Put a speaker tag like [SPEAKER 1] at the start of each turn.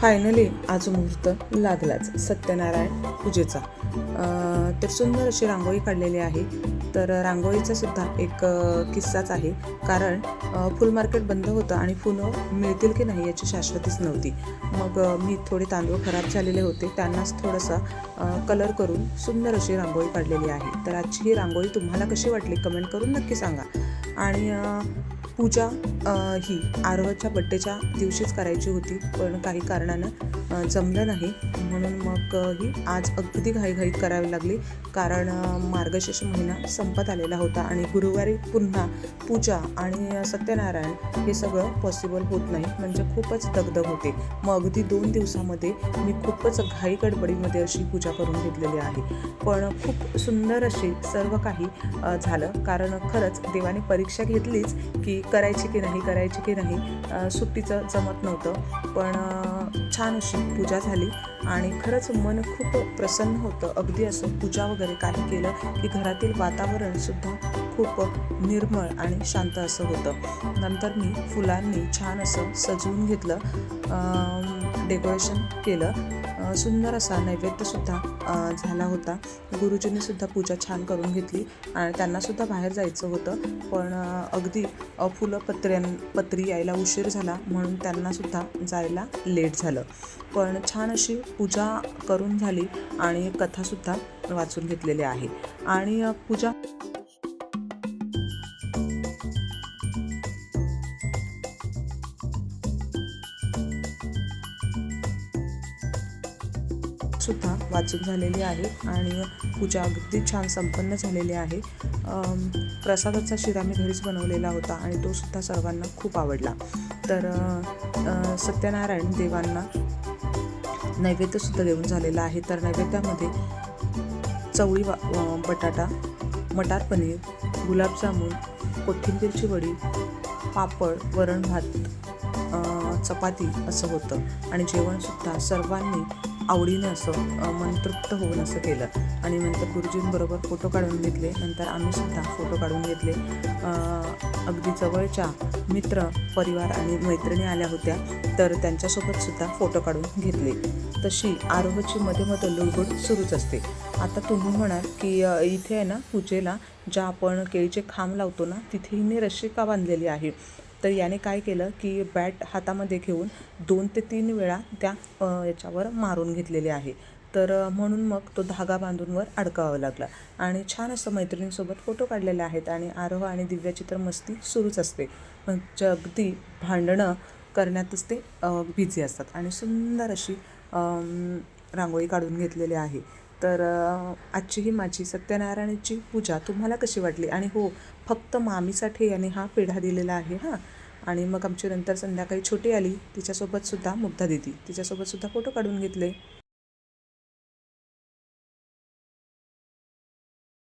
[SPEAKER 1] Finally आज मुहूर्त लागलाच सत्यनारायण पूजेचा. तर सुंदर अशी रांगोळी काढलेली आहे. तर रांगोळीचा सुद्धा एक किस्साच आहे. कारण फुल मार्केट बंद होतं आणि फुलं मिळतील की नाही याची शाश्वतीच नव्हती. मग मी थोडे तांदूळ खराब झालेले होते, त्यांनाच थोडासा कलर करून सुंदर अशी रांगोळी काढलेली आहे. तर आजची ही रांगोळी तुम्हाला कशी वाटली कमेंट करून नक्की सांगा. आणि पूजा ही आरवच्या बड्डेच्या दिवशीच करायची होती, पण काही कारणानं जमलं नाही, म्हणून मग ही आज अगदी घाईघाईत करावी लागली. कारण मार्गशीर्ष महिना संपत आलेला होता आणि गुरुवारी पुन्हा पूजा आणि सत्यनारायण हे सगळं पॉसिबल होत नाही, म्हणजे खूपच दगदग होते. मग अगदी 2 दिवसामध्ये मी खूपच घाई गडबडीमध्ये अशी पूजा करून घेतलेली आहे. पण खूप सुंदर अशी सर्व काही झालं. कारण खरंच देवाने परीक्षा घेतलीच की करायची की नाही सुट्टीचं जमत नव्हतं. पण छान अशी पूजा झाली आणि खरंच मन खूप प्रसन्न होतं. अगदी असं पूजा वगैरे काही केलं की घरातील वातावरणसुद्धा खूप निर्मळ आणि शांत असं होतं. नंतर मी फुलांनी छान असं सजवून घेतलं, डेकोरेशन केलं. सुंदर असा नैवेद्यसुद्धा झाला होता. गुरुजींनीसुद्धा पूजा छान करून घेतली आणि त्यांनासुद्धा बाहेर जायचं होतं, पण अगदी फुलं पत्री यायला उशीर झाला, म्हणून त्यांनासुद्धा जायला लेट झालं. पण छान अशी पूजा करून झाली आणि कथासुद्धा वाचून घेतलेली आहे. आणि पूजा सुद्धा वाचून झालेली आहे आणि पूजा अगदी छान संपन्न झालेली आहे. प्रसादाचा शिरा मी घरीच बनवलेला होता आणि तो सुद्धा सर्वांना खूप आवडला. तर सत्यनारायण देवांना नैवेद्यसुद्धा देऊन झालेला आहे. तर नैवेद्यामध्ये चवळी बटाटा, मटार पनीर, गुलाबजामुन, कोथिंबीरची वडी, पापड, वरण भात, चपाती असं होतं. आणि जेवणसुद्धा सर्वांनी आवडीनं असं मनतृप्त होऊन असं केलं. आणि नंतर गुरुजींबरोबर फोटो काढून घेतले. नंतर आम्हीसुद्धा फोटो काढून घेतले. अगदी जवळच्या मित्र परिवार आणि मैत्रिणी आल्या होत्या, तर त्यांच्यासोबतसुद्धा फोटो काढून घेतले. तशी आरोहची मध्ये लुडबुड सुरूच असते. आता तुम्ही म्हणाल की इथे आहे ना पूजेला ज्या आपण केळीचे खांब लावतो ना, तिथे हिने रस्सी का बांधलेली आहे. तर याने काय केलं की बॅट हातामध्ये घेऊन 2 ते 3 वेळा त्या याच्यावर मारून घेतलेले आहे. तर म्हणून मग तो धागा बांधून वर अडकावा लागला. आणि छान असं मैत्रिणींसोबत फोटो काढलेले आहेत. आणि आरोह आणि दिव्याची तर मस्ती सुरूच असते, म्हणजे अगदी भांडणं करण्यातच ते बिझी असतात. आणि सुंदर अशी रांगोळी काढून घेतलेली आहे. तर आजची ही माझी सत्यनारायणाची पूजा तुम्हाला कशी वाटली. आणि हो, फक्त मामीसाठी याने हा पेढा दिलेला आहे हां. आणि मग आमची नंतर संध्याकाळी छोटी आली, तिच्यासोबतसुद्धा मुग्धा दिदी, तिच्यासोबतसुद्धा फोटो काढून घेतले.